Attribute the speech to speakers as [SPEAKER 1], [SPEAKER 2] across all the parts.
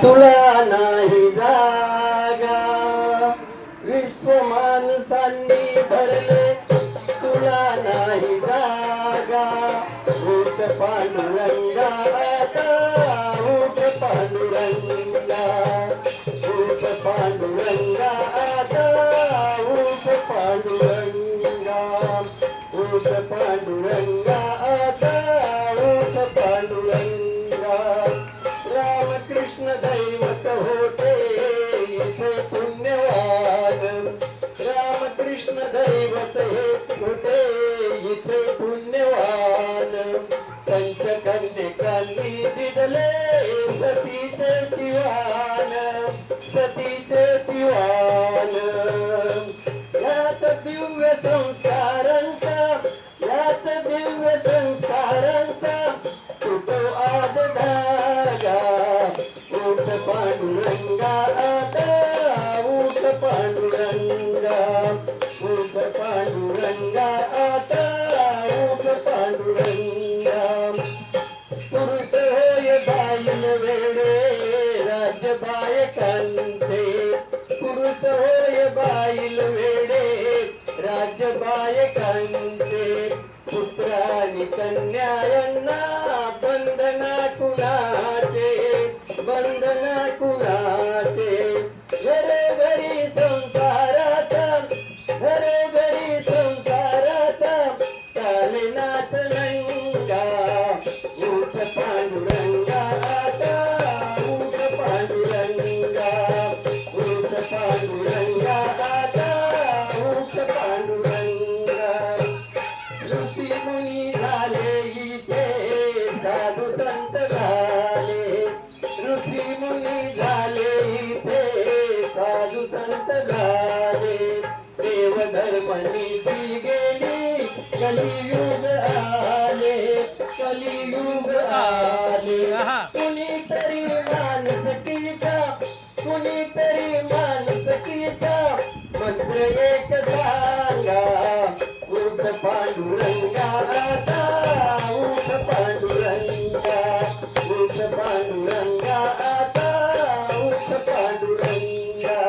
[SPEAKER 1] तुला नाही जागा विश्व माणसांनी भरले तुला नाही जागा उठ पांडुरंगा आता उठ पांडुरंगा उठ पांडुरंगा आता उठ पांडुरंगा उठ पांडुरंगा आता उठ पांडुरंगा रामकृष्ण दैवत होते इथे पुण्यवान रामकृष्ण दैवत होते इथे पुण्यवान पंचकन्यकांनी दिदले सतीचे जीवान सतीचे जीवान यात दिव्य संस्कारांचा यात दिव्य संस्कारांचा तुटो आज धागा उठ पांडुरंगा आता उठ पांडुरंगा उठ पांडुरंगा आता उठ पांडुरंगा पुरुष होय बाईल वेडे राज्य बायकांचे पुरुष होय बाईल वेडे राज्य बायकांचे पुत्रांनी कन्यायांना बंधना कुणाचे बंधना कुणाचे घरे घरी संसाराचा घरे घरी संसाराचा चालनाच लंगा उठ पांडुरंगा आता उठ पांडुरंगा उठ पांडुरंगा आता उठ पांडुरंगा ऋषी मुनी झाले इथे साधू संत झाले ऋषी मुनी झाले इथे साधू संत झाले देवधर्मनीती गेली कलियुग आले कलियुग आले कुणीतरी माणसकीचा कुणीतरी माणसकीचा मंत्र एक सांगा उठ पांडुरंगा आता उठ पांडुरंगा उठ पांडुरंगा आता उठ पांडुरंगा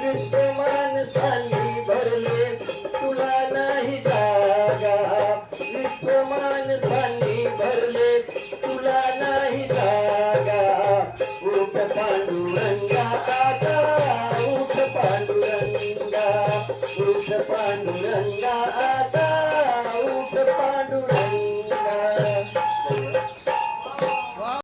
[SPEAKER 1] विश्व माणसांनी भरले तुला नाही जागा विश्व माणसांनी भरले तुला नाही जागा उठ पांडुरंगा